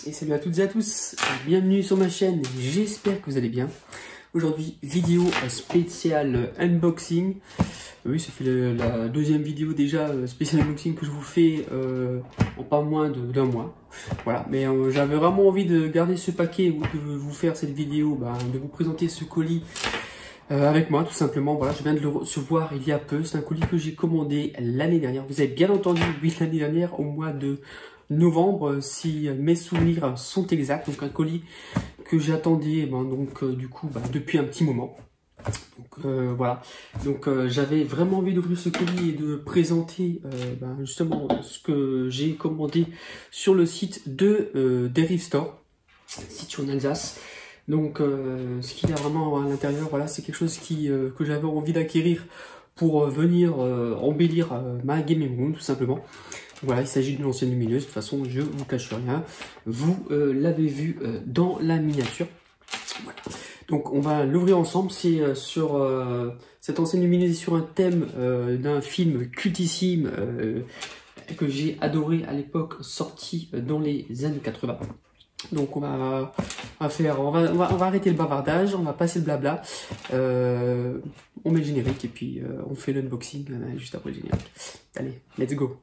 Et salut à toutes et à tous, bienvenue sur ma chaîne, j'espère que vous allez bien. Aujourd'hui, vidéo spéciale unboxing. Oui, ça fait la deuxième vidéo déjà spéciale unboxing que je vous fais en pas moins d'un mois. Voilà, mais j'avais vraiment envie de garder ce paquet ou de vous faire cette vidéo, de vous présenter ce colis avec moi tout simplement. Voilà, je viens de le recevoir il y a peu, c'est un colis que j'ai commandé l'année dernière. Vous avez bien entendu, oui, l'année dernière au mois de novembre, si mes souvenirs sont exacts. Donc un colis que j'attendais depuis un petit moment. Donc voilà, donc j'avais vraiment envie d'ouvrir ce colis et de présenter justement ce que j'ai commandé sur le site de Derive Store, situé en Alsace. Donc ce qu'il y a vraiment à l'intérieur, voilà, c'est quelque chose que j'avais envie d'acquérir pour venir embellir ma gaming room tout simplement. Voilà, il s'agit d'une ancienne lumineuse, de toute façon je vous cache rien, vous l'avez vu dans la miniature. Voilà. Donc on va l'ouvrir ensemble, c'est sur cette ancienne lumineuse sur un thème d'un film cultissime que j'ai adoré à l'époque, sorti dans les années 80. Donc on va arrêter le bavardage, on va passer le blabla, on met le générique et puis on fait l'unboxing juste après le générique. Allez, let's go.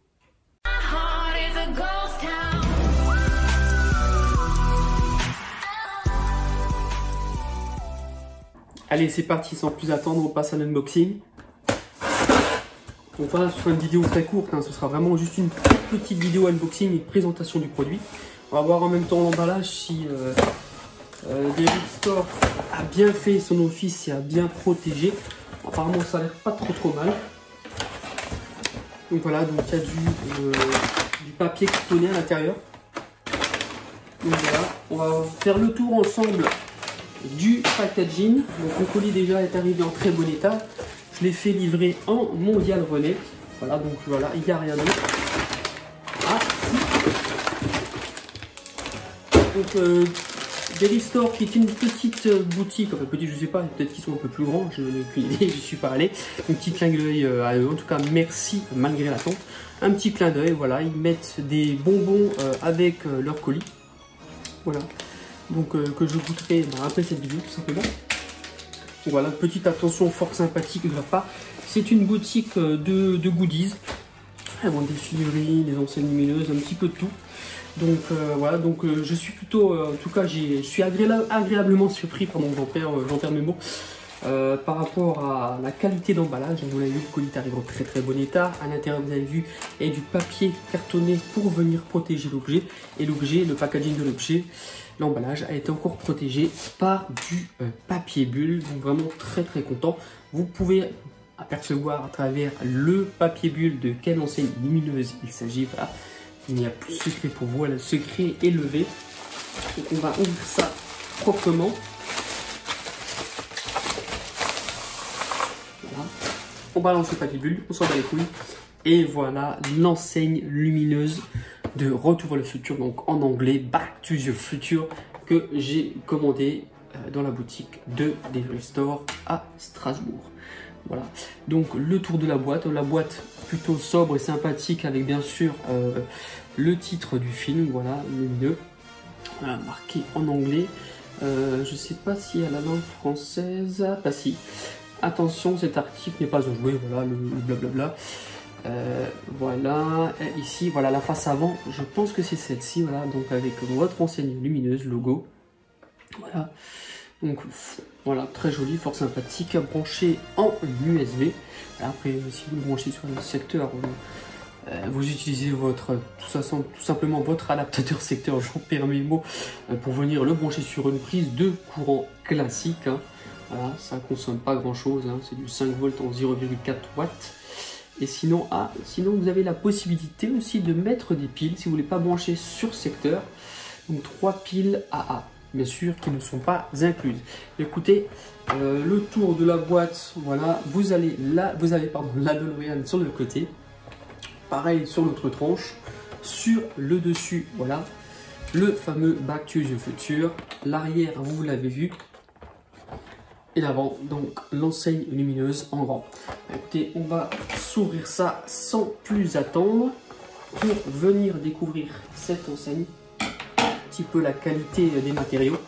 Allez, c'est parti, sans plus attendre, on passe à l'unboxing. Donc voilà, ce sera une vidéo très courte, hein, ce sera vraiment juste une petite vidéo unboxing et présentation du produit. On va voir en même temps l'emballage si Derive Store a bien fait son office et a bien protégé. Apparemment, ça a l'air pas trop mal. Donc voilà, donc il y a du papier cartonné à l'intérieur. Donc voilà, on va faire le tour ensemble du packaging. Donc le colis déjà est arrivé en très bon état. Je l'ai fait livrer en mondial relais. Voilà, donc voilà, il n'y a rien d'autre. Ah, si. Donc Derive Store, qui est une petite boutique, enfin petite, je sais pas, peut-être qu'ils sont un peu plus grands, je n'ai aucune idée, je suis pas allé. Un petit clin d'œil à eux, en tout cas merci malgré l'attente. Un petit clin d'œil, voilà, ils mettent des bonbons avec leur colis. Voilà. Donc que je goûterai après cette vidéo tout simplement. Donc, voilà, petite attention fort sympathique de leur part. C'est une boutique de goodies. Ils vendent des figurines, des anciennes lumineuses, un petit peu de tout. Donc voilà, donc je suis plutôt, en tout cas je suis agréablement surpris, pardon, j'en perds mes mots, par rapport à la qualité d'emballage. Vous l'avez vu, le colis arrive en très bon état. À l'intérieur, vous avez vu, il y a du papier cartonné pour venir protéger l'objet. Et l'objet, le packaging de l'objet, l'emballage a été encore protégé par du papier bulle. Donc vraiment très content. Vous pouvez apercevoir à travers le papier bulle de quelle enseigne lumineuse il s'agit. Voilà. Il n'y a plus de secret pour vous, le secret est levé. Donc on va ouvrir ça proprement. Voilà. On balance le papier bulle, on s'en bat les couilles. Et voilà l'enseigne lumineuse de Retour vers le futur, donc en anglais Back to the Future, que j'ai commandé dans la boutique de Derive Store à Strasbourg. Voilà, donc le tour de la boîte plutôt sobre et sympathique avec bien sûr le titre du film, voilà, lumineux, voilà, marqué en anglais. Je sais pas si à la langue française, pas si. Attention, cet article n'est pas à jouer, voilà, le blablabla. Voilà, et ici, voilà la face avant, je pense que c'est celle-ci, voilà, donc avec votre enseigne lumineuse, logo, voilà. Donc voilà, très joli, fort sympathique, branché en USB. Après, si vous le branchez sur le secteur, vous utilisez tout simplement votre adaptateur secteur, j'en perds mes mots, pour venir le brancher sur une prise de courant classique. Hein. Voilà, ça ne consomme pas grand chose, hein, c'est du 5 volts en 0,4 watts. Et sinon, sinon, vous avez la possibilité aussi de mettre des piles si vous ne voulez pas brancher sur secteur. Donc 3 piles AA. Bien sûr, qui ne sont pas incluses. Écoutez, le tour de la boîte, voilà, vous avez la DeLorean sur le côté, pareil sur l'autre tranche, sur le dessus, voilà, le fameux Back to the Future, l'arrière, vous l'avez vu, et l'avant, donc l'enseigne lumineuse en grand. Écoutez, on va s'ouvrir ça sans plus attendre pour venir découvrir cette enseigne. petit peu la qualité des matériaux.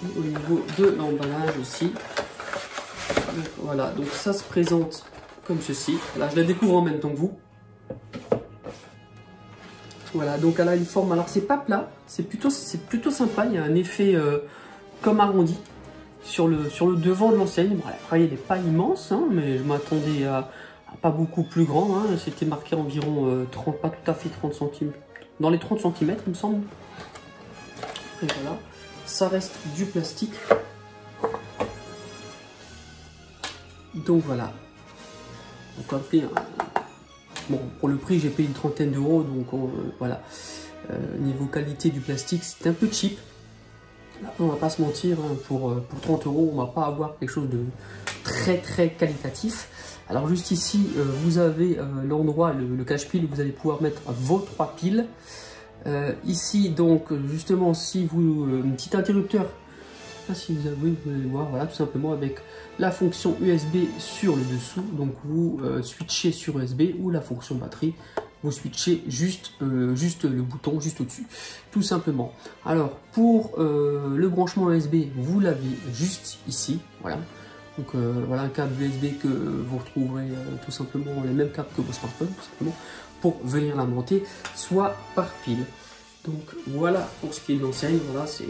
Et au niveau de l'emballage aussi. Donc, voilà, donc ça se présente comme ceci. Là, je la découvre en même temps que vous. Voilà, donc elle a une forme, alors c'est pas plat, c'est plutôt sympa, il y a un effet comme arrondi sur le devant de l'enseigne. Bon, après il n'est pas immense, hein, mais je m'attendais à pas beaucoup plus grand, hein. C'était marqué environ 30, pas tout à fait 30 cm, dans les 30 cm il me semble. Et voilà, ça reste du plastique. Donc voilà, donc bon, pour le prix, j'ai payé une trentaine d'euros, donc voilà. Niveau qualité du plastique, c'est un peu cheap. Après, on va pas se mentir, hein, pour 30 euros, on va pas avoir quelque chose de très qualitatif. Alors juste ici, vous avez l'endroit, le cache-pile, où vous allez pouvoir mettre vos 3 piles. Ici, donc, justement, si vous... un petit interrupteur. Là, si vous avez, vous allez voir, voilà, tout simplement avec la fonction USB sur le dessous. Donc vous switchez sur USB, ou la fonction batterie, vous switchez juste le bouton juste au-dessus, tout simplement. Alors pour le branchement USB, vous l'avez juste ici, voilà. Donc voilà un câble USB que vous retrouverez tout simplement les mêmes câbles que vos smartphones, tout simplement, pour venir l'alimenter, soit par pile. Donc voilà pour ce qui est de l'enseigne, voilà, c'est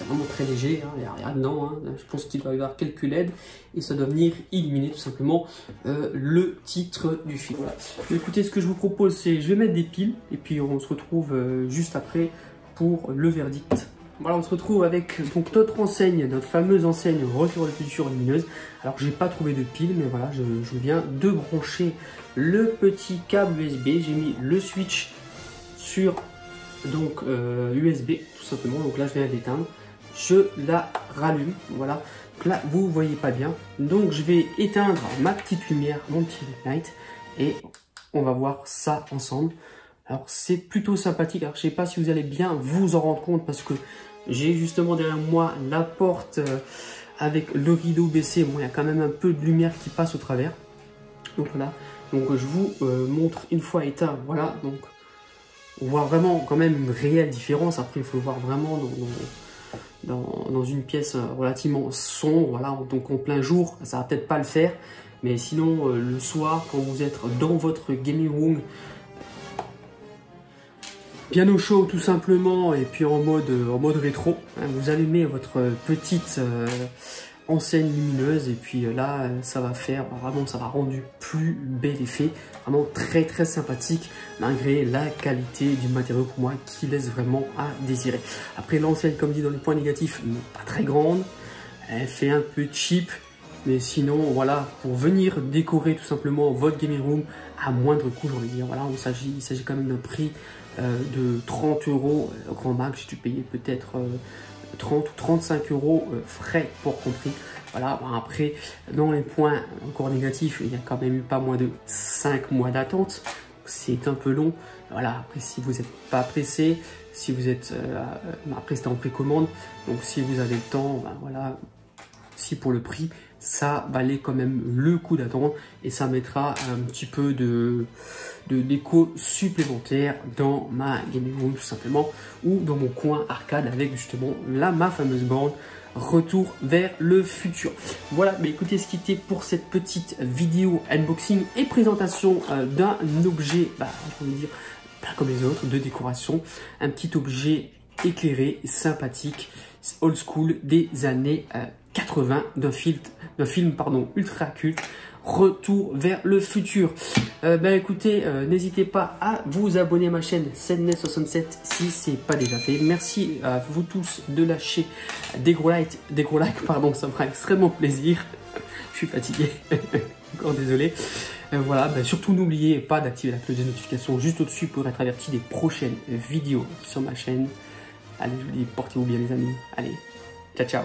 vraiment très léger, hein, il n'y a rien dedans, hein. Je pense qu'il doit y avoir quelques LED et ça doit venir illuminer tout simplement le titre du film. Voilà. Écoutez, ce que je vous propose, c'est je vais mettre des piles et puis on se retrouve juste après pour le verdict. Voilà, on se retrouve avec donc notre enseigne, notre fameuse enseigne Retour vers le futur lumineuse. Alors j'ai pas trouvé de pile, mais voilà, je viens de brancher le petit câble USB, j'ai mis le switch sur donc USB tout simplement. Donc là je viens d'éteindre, je la rallume, voilà. Donc là vous voyez pas bien, donc je vais éteindre ma petite lumière, mon petit light, et on va voir ça ensemble. Alors c'est plutôt sympathique. Alors je sais pas si vous allez bien vous en rendre compte, parce que j'ai justement derrière moi la porte avec le rideau baissé. Bon, il y a quand même un peu de lumière qui passe au travers. Donc voilà, donc je vous montre une fois éteint, voilà. Donc on voit vraiment quand même une réelle différence. Après, il faut le voir vraiment dans une pièce relativement sombre. Voilà, donc en plein jour, ça va peut-être pas le faire. Mais sinon, le soir, quand vous êtes dans votre gaming room, bien au chaud tout simplement, et puis en mode rétro, hein, vous allumez votre petite enseigne lumineuse, et puis là ça va faire vraiment, ça va rendre du plus bel effet, vraiment très sympathique, malgré la qualité du matériau pour moi qui laisse vraiment à désirer. Après, l'enseigne, comme dit dans les points négatifs, n'est pas très grande, elle fait un peu cheap, mais sinon voilà, pour venir décorer tout simplement votre gaming room à moindre coût, j'ai envie de dire, voilà, il s'agit quand même d'un prix de 30 euros au grand max. J'ai dû payer peut-être 30 ou 35 euros frais pour compris. Voilà, après, dans les points encore négatifs, il y a quand même eu pas moins de 5 mois d'attente. C'est un peu long. Voilà, après, si vous n'êtes pas pressé, si vous êtes... après, c'était en précommande. Donc, si vous avez le temps, ben, voilà, si pour le prix, ça valait quand même le coup d'attendre. Et ça mettra un petit peu de déco supplémentaire dans ma gaming room tout simplement, ou dans mon coin arcade avec justement ma fameuse borne Retour vers le futur. Voilà, mais écoutez, ce qui était pour cette petite vidéo unboxing et présentation d'un objet, je vais dire, pas comme les autres, de décoration, un petit objet éclairé, sympathique, old school des années 80, d'un film ultra culte, Retour vers le futur. Écoutez, n'hésitez pas à vous abonner à ma chaîne Sedness67 si c'est pas déjà fait. Merci à vous tous de lâcher des gros likes, ça me fera extrêmement plaisir. Je suis fatigué, encore désolé. Voilà, surtout n'oubliez pas d'activer la cloche de notification juste au-dessus pour être averti des prochaines vidéos sur ma chaîne. Allez, je vous dis, portez-vous bien les amis. Allez, ciao.